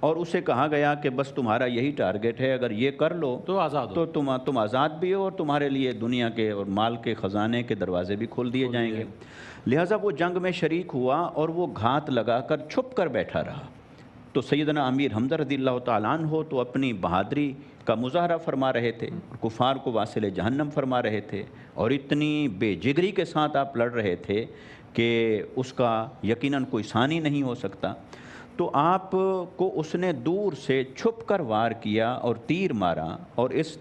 اور اسے کہا گیا کہ بس تمہارا یہی ٹارگٹ ہے، اگر یہ کر لو تو آزاد ہو، تو تم آزاد بھی ہو اور تمہارے لیے دنیا کے اور مال کے خزانے کے دروازے بھی کھول دیے جائیں گے۔ لہٰذا وہ جنگ میں شریک ہوا اور وہ گھات لگا کر چھپ کر بیٹھا رہا۔ تو سیدنا امیر حمزہ رضی اللہ تعالیٰ عنہ تو اپنی بہادری کا مظاہرہ فرما رہے تھے، کفار کو واصل جہنم فرما رہے تھے، اور اتنی بے جگری کے ساتھ آپ لڑ رہے تھے کہ اس کا یقیناً کوئی ثانی نہیں ہو سکتا۔ تو آپ کو اس نے دور سے چھپ کر وار کیا اور تیر مارا، اور اس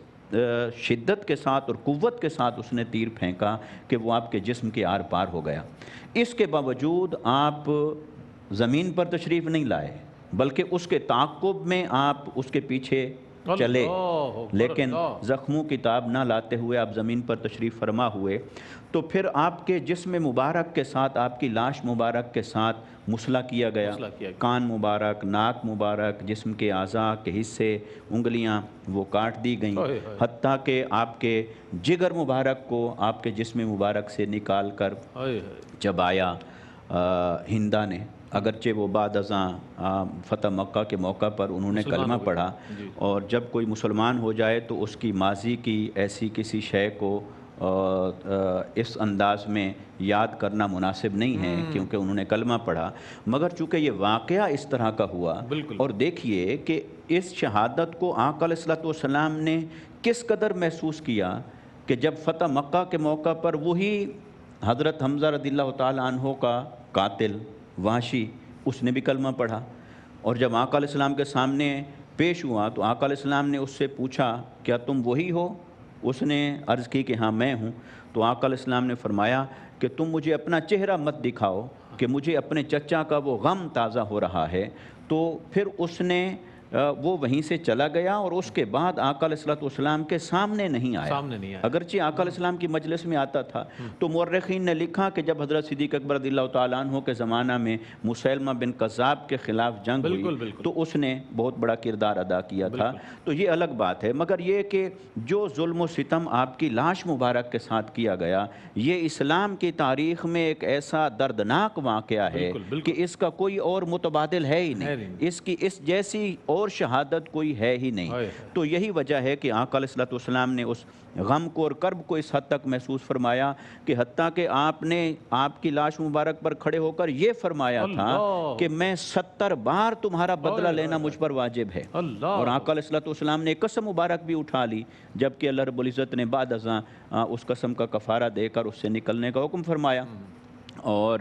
شدت کے ساتھ اور قوت کے ساتھ اس نے تیر پھینکا کہ وہ آپ کے جسم کے آر پار ہو گیا۔ اس کے باوجود آپ زمین پر تشریف نہیں لائے، بلکہ اس کے تعاقب میں آپ اس کے پیچھے چلے، لیکن زخموں کی تاب نہ لاتے ہوئے آپ زمین پر تشریف فرما ہوئے۔ تو پھر آپ کے جسم مبارک کے ساتھ، آپ کی لاش مبارک کے ساتھ مسلح کیا گیا، کان مبارک، ناک مبارک، جسم کے اعضاء کے حصے، انگلیاں وہ کاٹ دی گئیں، حتیٰ کہ آپ کے جگر مبارک کو آپ کے جسم مبارک سے نکال کر چبایا ہندا نے۔ اگرچہ وہ بعد ازاں فتح مکہ کے موقع پر انہوں نے کلمہ پڑھا، اور جب کوئی مسلمان ہو جائے تو اس کی ماضی کی ایسی کسی شے کو اس انداز میں یاد کرنا مناسب نہیں ہے کیونکہ انہوں نے کلمہ پڑھا، مگر چونکہ یہ واقعہ اس طرح کا ہوا۔ اور دیکھیے کہ اس شہادت کو آقا علیہ الصلوۃ والسلام نے کس قدر محسوس کیا کہ جب فتح مکہ کے موقع پر وہی حضرت حمزہ رضی اللہ تعالیٰ عنہ کا قاتل وحشی، اس نے بھی کلمہ پڑھا، اور جب آقا علیہ السلام کے سامنے پیش ہوا تو آقا علیہ السلام نے اس سے پوچھا کیا تم وہی ہو؟ اس نے عرض کی کہ ہاں میں ہوں۔ تو آقا علیہ السلام نے فرمایا کہ تم مجھے اپنا چہرہ مت دکھاؤ کہ مجھے اپنے چچا کا وہ غم تازہ ہو رہا ہے۔ تو پھر اس نے وہ وہیں سے چلا گیا، اور اس کے بعد آقا علیہ الصلوۃ والسلام کے سامنے نہیں آیا۔ اگرچہ آقا علیہ السلام کی مجلس میں آتا تھا، تو مورخین نے لکھا کہ جب حضرت صدیق اکبر رضی اللہ تعالیٰ عنہ کے زمانہ میں مسیلمہ بن کذاب کے خلاف جنگ ہوئی تو اس نے بہت بڑا کردار ادا کیا تھا۔ تو یہ الگ بات ہے، مگر یہ کہ جو ظلم و ستم آپ کی لاش مبارک کے ساتھ کیا گیا، یہ اسلام کی تاریخ میں ایک ایسا دردناک واقعہ ہے کہ اس کا کوئی اور متبادل ہے ہی نہیں، اس جیسی اور شہادت کوئی ہے ہی نہیں۔ تو یہی وجہ ہے کہ آقا علیہ الصلوۃ والسلام نے اس غم کو اور کرب کو اس حد تک محسوس فرمایا کہ حتیٰ کہ آپ نے آپ کی لاش مبارک پر کھڑے ہو کر یہ فرمایا تھا کہ میں 70 بار تمہارا بدلہ لینا مجھ پر واجب ہے۔ اور آقا علیہ الصلوۃ والسلام نے ایک قسم مبارک بھی اٹھا لی، جبکہ اللہ رب العزت نے بعد ازاں اس قسم کا کفارہ دے کر اس سے نکلنے کا حکم فرمایا۔ اور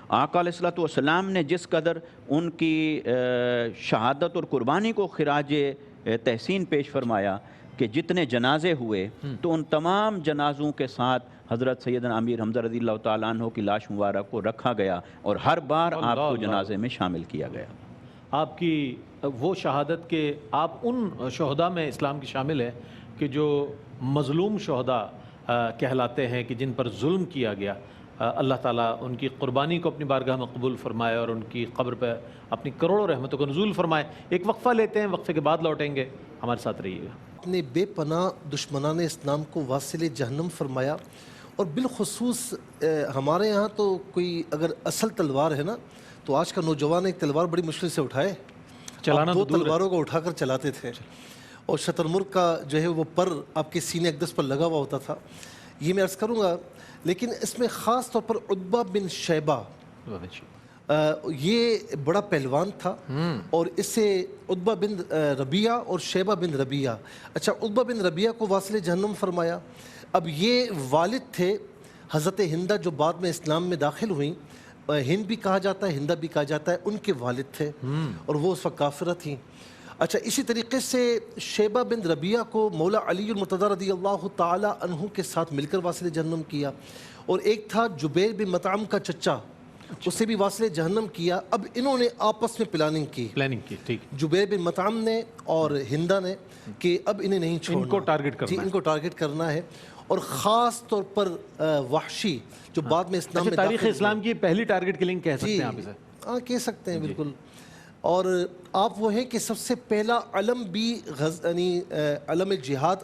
آقا علیہ الصلوۃ والسلام نے جس قدر ان کی شہادت اور قربانی کو خراج تحسین پیش فرمایا کہ جتنے جنازے ہوئے تو ان تمام جنازوں کے ساتھ حضرت سیدنا امیر حمزہ رضی اللہ تعالیٰ عنہ کی لاش مبارک کو رکھا گیا، اور ہر بار آپ کو جنازے میں شامل کیا گیا۔ آپ کی وہ شہادت کہ آپ ان شہداء میں اسلام کی شامل ہے کہ جو مظلوم شہداء کہلاتے ہیں، کہ جن پر ظلم کیا گیا، اللہ تعالیٰ ان کی قربانی کو اپنی بارگاہ میں قبول فرمائے اور ان کی قبر پہ اپنی کروڑوں رحمتوں کو نزول فرمائے۔ ایک وقفہ لیتے ہیں، وقفے کے بعد لوٹیں گے، ہمارے ساتھ رہیے گا۔ اپنے بے پناہ دشمنان اسلام کو واصل جہنم فرمایا، اور بالخصوص ہمارے یہاں تو کوئی اگر اصل تلوار ہے نا، تو آج کا نوجوان ایک تلوار بڑی مشکل سے اٹھائے، چلانا دو تلواروں کو اٹھا کر چلاتے تھے، اور شتر مرغ کا جو ہے وہ پر آپ کے سینے اقدس پر لگا ہوا ہوتا تھا۔ یہ میں عرض کروں گا، لیکن اس میں خاص طور پر عتبہ بن شیبہ یہ بڑا پہلوان تھا، اور اس سے عتبہ بن ربیعہ اور شیبہ بن ربیعہ، اچھا عتبہ بن ربیعہ کو واصل جہنم فرمایا۔ اب یہ والد تھے حضرت ہندہ جو بعد میں اسلام میں داخل ہوئیں، ہند بھی کہا جاتا ہے، ہندہ بھی کہا جاتا ہے، ان کے والد تھے، اور وہ اس وقت کافرہ تھیں۔ اچھا اسی طریقے سے شیبہ بن ربیعہ کو مولا علی المرتضیٰ رضی اللہ تعالی عنہ کے ساتھ مل کر واصل جہنم کیا، اور ایک تھا جبیر بن مطعم کا چچا، اسے بھی واصل جہنم کیا۔ اب انہوں نے آپس میں پلاننگ کی، ٹھیک، جبیر بن مطعم نے اور ہندہ نے، کہ اب انہیں نہیں چھوڑنا، ان کو ٹارگٹ کرنا ہے، ان کو ٹارگٹ کرنا ہے۔ اور خاص طور پر وحشی جو بعد میں اسلام میں تاریخ اسلام کی پہلی ٹارگٹ کلنگ کہہ سکتے ہیں آپ اسے؟ ہاں کہہ سکتے ہیں بالکل۔ اور آپ وہ ہیں کہ سب سے پہلا علم بھی یعنی علم جہاد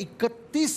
31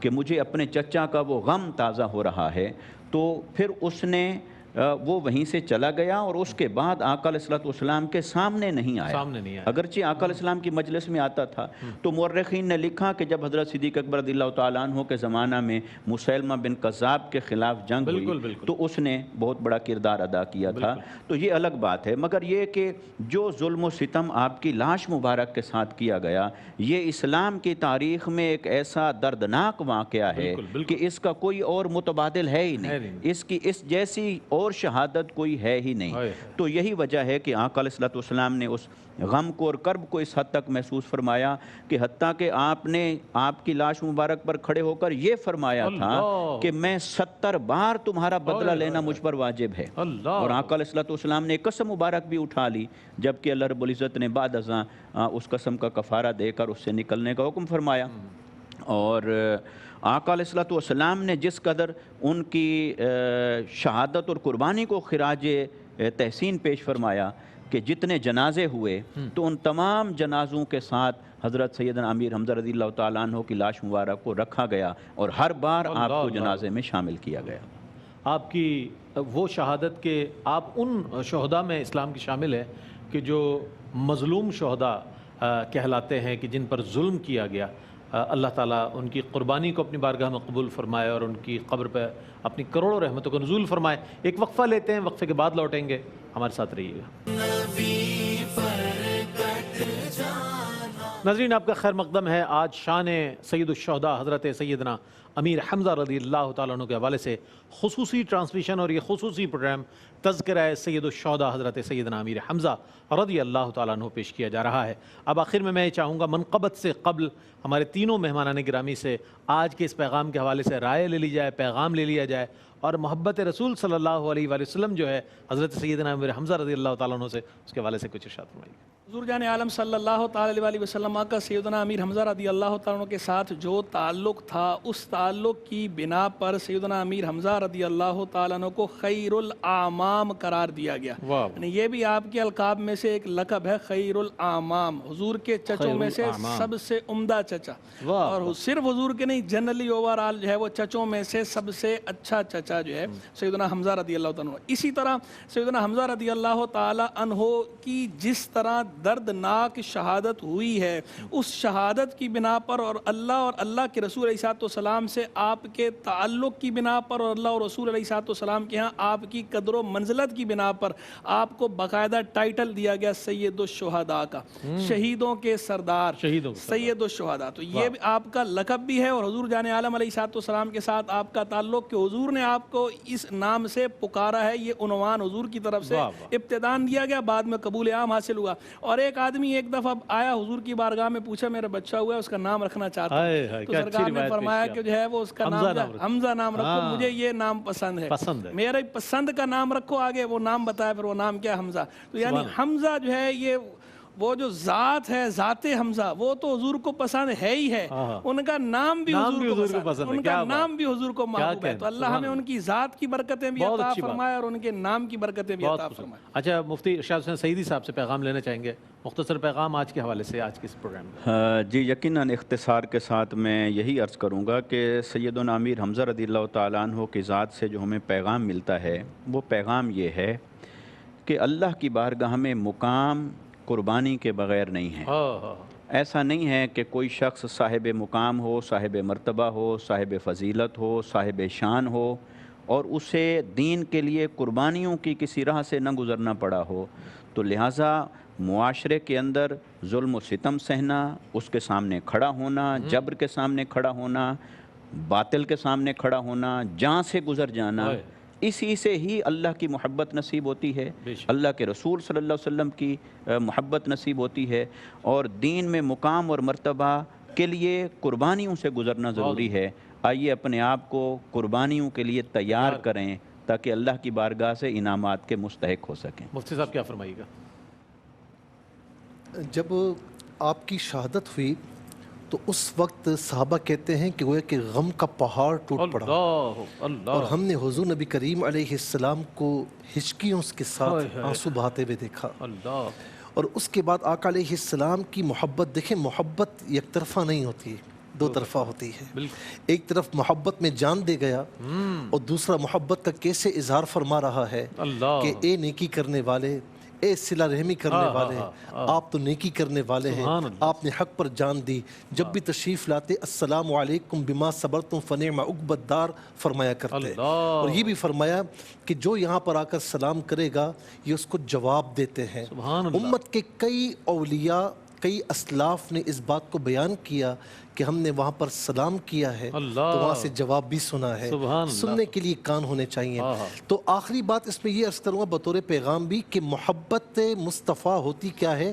کہ مجھے اپنے چچا کا وہ غم تازہ ہو رہا ہے، تو پھر اس نے وہ وہیں سے چلا گیا اور اس کے بعد آقا علیہ الصلوۃ والسلام کے سامنے نہیں آیا۔ اگرچہ آقا علیہ السلام کی مجلس میں آتا تھا، تو مورخین نے لکھا کہ جب حضرت صدیق اکبر رضی اللہ تعالیٰ عنہ کے زمانہ میں مسیلمہ بن کذاب کے خلاف جنگ ہوئی تو اس نے بہت بڑا کردار ادا کیا تھا، تو یہ الگ بات ہے۔ مگر یہ کہ جو ظلم و ستم آپ کی لاش مبارک کے ساتھ کیا گیا، یہ اسلام کی تاریخ میں ایک ایسا دردناک واقعہ ہے کہ اس کا کوئی اور متبادل ہے ہی نہیں، اس جیسی اور شہادت کوئی ہے ہی نہیں۔ تو یہی وجہ ہے کہ آقا علیہ الصلوۃ والسلام نے اس غم کو اور کرب کو اس حد تک محسوس فرمایا کہ حتیٰ کہ آپ نے آپ کی لاش مبارک پر کھڑے ہو کر یہ فرمایا تھا کہ میں 70 بار تمہارا بدلہ لینا مجھ پر واجب ہے، اور آقا علیہ الصلوۃ والسلام نے ایک قسم مبارک بھی اٹھا لی، جبکہ اللہ رب العزت نے بعد ازاں اس قسم کا کفارہ دے کر اس سے نکلنے کا حکم فرمایا۔ اور آقا علیہ الصلوۃ والسلام نے جس قدر ان کی شہادت اور قربانی کو خراج تحسین پیش فرمایا کہ جتنے جنازے ہوئے تو ان تمام جنازوں کے ساتھ حضرت سیدنا امیر حمزہ رضی اللہ تعالیٰ عنہ کی لاش مبارک کو رکھا گیا اور ہر بار آپ کو جنازے میں شامل کیا گیا۔ آپ کی وہ شہادت کہ آپ ان شہداء میں اسلام کی شامل ہے کہ جو مظلوم شہداء کہلاتے ہیں، کہ جن پر ظلم کیا گیا، اللہ تعالیٰ ان کی قربانی کو اپنی بارگاہ میں قبول فرمائے اور ان کی قبر پہ اپنی کروڑوں رحمتوں کو نزول فرمائے۔ ایک وقفہ لیتے ہیں، وقفے کے بعد لوٹیں گے، ہمارے ساتھ رہیے گا۔ ناظرین، آپ کا خیر مقدم ہے۔ آج شان سید الشہداء حضرت سیدنا امیر حمزہ رضی اللہ تعالیٰ عنہ کے حوالے سے خصوصی ٹرانسمیشن اور یہ خصوصی پروگرام تذکرہ سید الشہداء حضرت سیدنا امیر حمزہ رضی اللہ تعالیٰ عنہ پیش کیا جا رہا ہے۔ اب آخر میں یہ چاہوں گا منقبت سے قبل ہمارے تینوں مہمانان گرامی سے آج کے اس پیغام کے حوالے سے رائے لے لی جائے، پیغام لے لیا جائے، اور محبت رسول صلی اللہ علیہ وآلہ وسلم جو ہے حضرت سیدنا امیر حمزہ رضی اللہ تعالیٰ عنہ سے، اس کے حوالے سے کچھ ارشاد فرمائیے۔ حضور جان عالم صلی اللہ تعالی علیہ وسلم کا سیدنا امیر حمزہ رضی اللہ تعالیٰ عنہ کے ساتھ جو تعلق تھا، اس تعلق کی بنا پر سیدنا امیر حمزہ رضی اللہ تعالیٰ عنہ کو خیر الاعمام قرار دیا گیا۔ یعنی یہ بھی آپ کے القاب میں سے ایک لقب ہے، خیر الاعمام، حضور کے چچوں میں سے سب سے عمدہ چچا، اور صرف حضور کے نہیں، جنرلی اوور آل جو ہے وہ چچوں میں سے سب سے اچھا چچا جو ہے سیدنا حمزہ رضی اللہ تعالیٰ عنہ۔ اسی طرح سیدنا حمزہ رضی اللہ تعالیٰ عنہ کی جس طرح دردناک شہادت ہوئی ہے، اس شہادت کی بنا پر اور اللہ کے رسول علیہ الصلوۃ والسلام سے آپ کے تعلق کی بنا پر اور اللہ اور رسول علیہ الصلوۃ والسلام کے ہاں آپ کی قدر و منزلت کی بنا پر آپ کو باقاعدہ ٹائٹل دیا گیا سید الشہداء کا، شہیدوں کے سردار، سید الشہداء۔ تو یہ آپ کا لقب بھی ہے، اور حضور جان عالم علیہ الصلوۃ والسلام کے ساتھ آپ کا تعلق کہ حضور نے آپ کو اس نام سے پکارا ہے، یہ عنوان حضور کی طرف سے ابتداءً دیا گیا، بعد میں قبول عام حاصل ہوا۔ اور ایک آدمی ایک دفعہ آیا حضور کی بارگاہ میں، پوچھا میرا بچہ ہوا ہے، اس کا نام رکھنا چاہتا ہوں، تو سرکار نے فرمایا کہ جو ہے وہ اس کا نام حمزہ نام رکھو، مجھے یہ نام پسند ہے، میرے پسند کا نام رکھو، آگے وہ نام بتایا، پھر وہ نام کیا، حمزہ۔ تو یعنی حمزہ جو ہے یہ وہ جو ذات ہے، ذات حمزہ، وہ تو حضور کو پسند ہے ہی ہے، ان کا نام بھی حضور کو پسند ہے، ان کا نام بھی حضور کو محبوب ہے۔ تو اللہ ہمیں ان کی ذات کی برکتیں بھی عطا فرمائے اور ان کے نام کی برکتیں بھی عطا فرمائے۔ اچھا، مفتی ارشاد حسین سعیدی صاحب سے پیغام لینا چاہیں گے، مختصر پیغام آج کے حوالے سے، آج کے اس پروگرام میں۔ جی، یقیناً اختصار کے ساتھ میں یہی عرض کروں گا کہ سیدنا امیر حمزہ رضی اللہ تعالیٰ عنہ کی ذات سے جو ہمیں پیغام ملتا ہے، وہ پیغام یہ ہے کہ اللہ کی بارگاہ میں مقام قربانی کے بغیر نہیں ہے۔ ایسا نہیں ہے کہ کوئی شخص صاحب مقام ہو، صاحب مرتبہ ہو، صاحب فضیلت ہو، صاحب شان ہو، اور اسے دین کے لیے قربانیوں کی کسی راہ سے نہ گزرنا پڑا ہو، تو لہٰذا معاشرے کے اندر ظلم و ستم سہنا، اس کے سامنے کھڑا ہونا، جبر کے سامنے کھڑا ہونا، باطل کے سامنے کھڑا ہونا، جان سے گزر جانا، اسی سے ہی اللہ کی محبت نصیب ہوتی ہے، اللہ کے رسول صلی اللہ علیہ وسلم کی محبت نصیب ہوتی ہے، اور دین میں مقام اور مرتبہ کے لیے قربانیوں سے گزرنا ضروری ہے۔ آئیے اپنے آپ کو قربانیوں کے لیے تیار کریں تاکہ اللہ کی بارگاہ سے انعامات کے مستحق ہو سکیں۔ مفتی صاحب کیا فرمائیے گا؟ جب آپ کی شہادت ہوئی تو اس وقت صحابہ کہتے ہیں کہ گویا کہ غم کا پہاڑ ٹوٹ پڑا، اور ہم نے حضور نبی کریم علیہ السلام کو ہچکیوں کے ساتھ آنسو بہاتے ہوئے دیکھا، اور اس کے بعد آقا علیہ السلام کی محبت دیکھیں، محبت یک طرفہ نہیں ہوتی، دو طرفہ ہوتی ہے. بالکل ایک طرف محبت میں جان دے گیا اور دوسرا محبت کا کیسے اظہار فرما رہا ہے اللہ کہ اے نیکی کرنے والے، اے صلہ رحمی کرنے والے، آپ تو نیکی کرنے والے ہیں، سبحان اللہ. آپ نے حق پر جان دی. جب بھی تشریف لاتے السلام علیکم بما صبرتم فنعم عقبی الدار فرمایا کرتے. اللہ. اور یہ بھی فرمایا کہ جو یہاں پر آ کر سلام کرے گا یہ اس کو جواب دیتے ہیں. سبحان اللہ. امت کے کئی اولیاء، کئی اسلاف نے اس بات کو بیان کیا کہ ہم نے وہاں پر سلام کیا ہے اللہ. تو وہاں سے جواب بھی سنا ہے. سبحان اللہ. سننے کے لیے کان ہونے چاہیے. تو آخری بات اس میں یہ عرض کروں گا بطور پیغام بھی کہ محبت مصطفیٰ ہوتی کیا ہے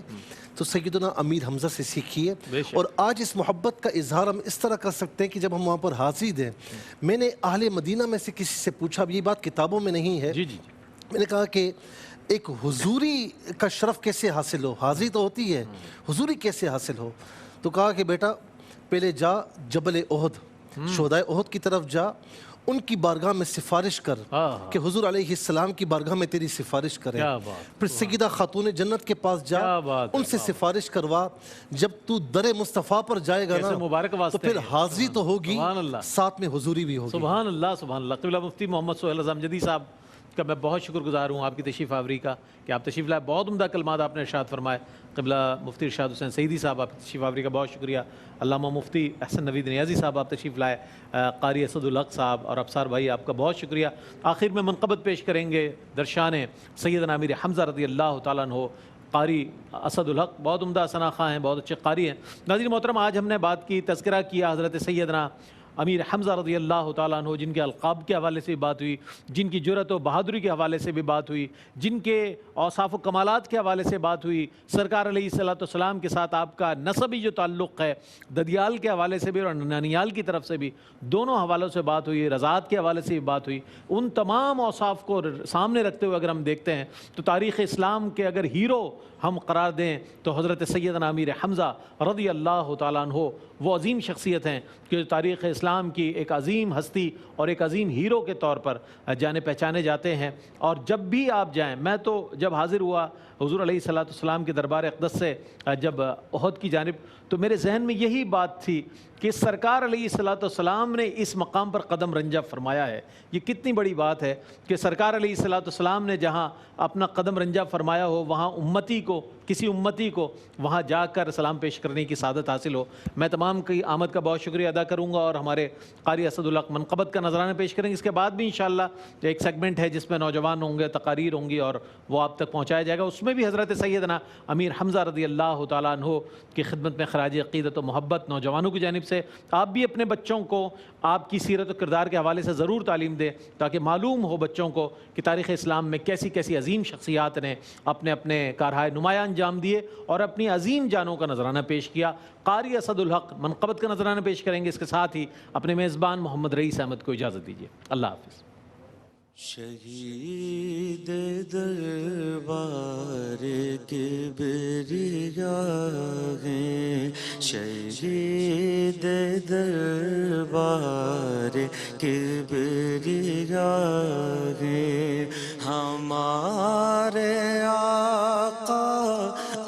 تو سیدنا امیر حمزہ سے سیکھیے. بے شک. اور آج اس محبت کا اظہار ہم اس طرح کر سکتے ہیں کہ جب ہم وہاں پر حاضری دیں. میں نے اہل مدینہ میں سے کسی سے پوچھا، اب یہ بات کتابوں میں نہیں ہے، جی جی میں نے کہا کہ ایک حضوری کا شرف کیسے حاصل ہو؟ حاضری تو ہوتی ہے، حضوری کیسے حاصل ہو؟ تو کہا کہ بیٹا پہلے جا جبل احد، شہدائے احد کی طرف جا، ان کی بارگاہ میں سفارش کر کہ حضور علیہ السلام کی بارگاہ میں تیری سفارش کریں. کیا بات. پھر سیدہ خاتون جنت کے پاس جا، کیا بات ہے. ان سے سفارش کروا. جب تو در مصطفیٰ پر جائے گا نا کیسے مبارک تو واسطے پھر ہیں. حاضری تو ہوگی، سبحان اللہ. ساتھ میں حضوری بھی ہوگی. سبحان اللہ سبحان اللہ. قبلہ مفتی محمد سہیل اعظم جدی صاحب کا میں بہت شکر گزار ہوں آپ کی تشریف آوری کا کہ آپ تشریف لائے. بہت عمدہ کلمات آپ نے ارشاد فرمائے. قبلہ مفتی ارشاد حسین سعیدی صاحب آپ کی تشریف آوری کا بہت شکریہ. علامہ مفتی احسن نوید نیازی صاحب آپ تشریف لائے. قاری اسد الحق صاحب اور ابصار بھائی آپ کا بہت شکریہ. آخر میں منقبت پیش کریں گے درشان سیدنا امیر حمزہ رضی اللہ تعالیٰ عنہ قاری اسد الحق. بہت عمدہ ثنا خواں ہیں، بہت اچھے قاری ہیں. ناظرین محترم، آج ہم نے بات کی، تذکرہ کیا حضرت سیدنا امیر حمزہ رضی اللہ تعالیٰ عنہ، جن کے القاب کے حوالے سے بھی بات ہوئی، جن کی جرأت و بہادری کے حوالے سے بھی بات ہوئی، جن کے اوصاف و کمالات کے حوالے سے بات ہوئی. سرکار علیہ الصلوۃ والسلام کے ساتھ آپ کا نسبی جو تعلق ہے ددیال کے حوالے سے بھی اور نانیال کی طرف سے بھی، دونوں حوالوں سے بات ہوئی. رضاعت کے حوالے سے بھی بات ہوئی. ان تمام اوصاف کو سامنے رکھتے ہوئے اگر ہم دیکھتے ہیں تو تاریخ اسلام کے اگر ہیرو ہم قرار دیں تو حضرت سیدنا امیر حمزہ رضی اللہ تعالیٰ عنہ وہ عظیم شخصیت ہیں کہ تاریخ اسلام کی ایک عظیم ہستی اور ایک عظیم ہیرو کے طور پر جانے پہچانے جاتے ہیں. اور جب بھی آپ جائیں، میں تو جب حاضر ہوا حضور علیہ الصلوۃ والسلام کے دربار اقدس سے جب احد کی جانب، تو میرے ذہن میں یہی بات تھی کہ سرکار علیہ الصلوۃ والسلام نے اس مقام پر قدم رنجہ فرمایا ہے. یہ کتنی بڑی بات ہے کہ سرکار علیہ الصلوۃ والسلام نے جہاں اپنا قدم رنجہ فرمایا ہو وہاں امتی کو، کسی امتی کو وہاں جا کر سلام پیش کرنے کی سعادت حاصل ہو. میں تمام کی آمد کا بہت شکریہ ادا کروں گا اور ہمارے قاری اسد الحق منقبت کا نذرانہ پیش کریں گے. اس کے بعد بھی انشاءاللہ ایک سیگمنٹ ہے جس میں نوجوان ہوں گے، تقاریر ہوں گی اور وہ آپ تک پہنچایا جائے گا. اس میں بھی حضرت سیدنا امیر حمزہ رضی اللہ تعالیٰ عنہ کی خدمت میں خراج عقیدت و محبت نوجوانوں کی جانب سے. آپ بھی اپنے بچوں کو آپ کی سیرت و کردار کے حوالے سے ضرور تعلیم دیں تاکہ معلوم ہو بچوں کو کہ تاریخ اسلام میں کیسی کیسی عظیم شخصیات نے اپنے اپنے کارہائے نمایاں انجام دیے اور اپنی عظیم جانوں کا نذرانہ پیش کیا. قاری اسد الحق منقبت کا نذرانہ پیش کریں گے. اس کے ساتھ ہی اپنے میزبان محمد رئیس احمد کو اجازت دیجیے. اللہ حافظ. شہید دربار کبریا ہیں، شہید دربار کبریا ہیں، ہمارے آقا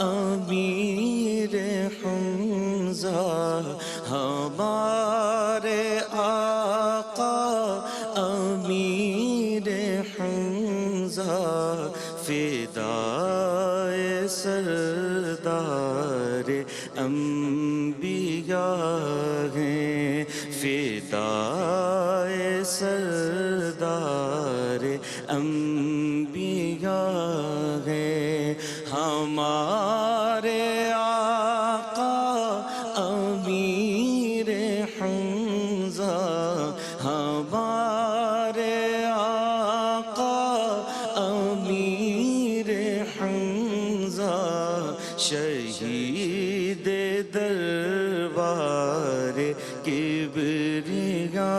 امیر حمزہ، ہمارے آقا امیر حمزہ، فدائے سردار انبیاء ہیں، فدائے سردار انبیاء ہیں، ہمارے آقا امیر حمزہ، ہمارے آقا امیر حمزہ، شہید دربار کبریا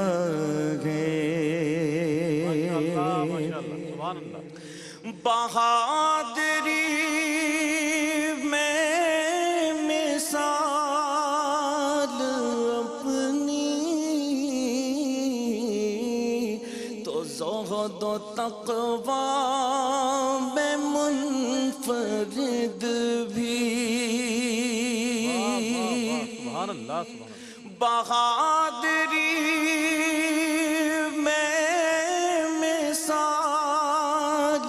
ہیں، بہادری میں مثال اپنی تو زہد و تقوی میں منفرد بھی، سبحان اللہ سبحان اللہ. بہادری میں مثال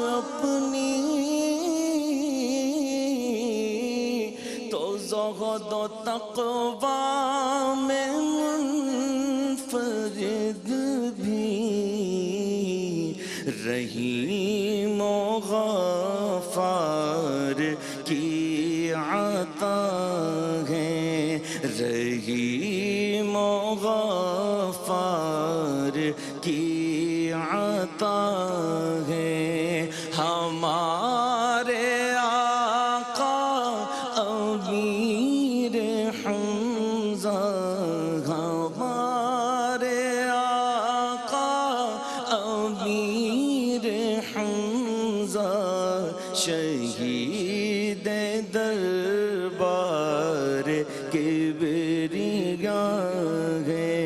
اپنی تو زہد و تقوی میں منفرد بھی رحیم و غفار کی عطا ہے، رحیم و غفار کی عطا ہے، ہمارے آقا امیر حمزہ، ہمارے آقا امیر حمزہ شہید دربار کبریا ہے۔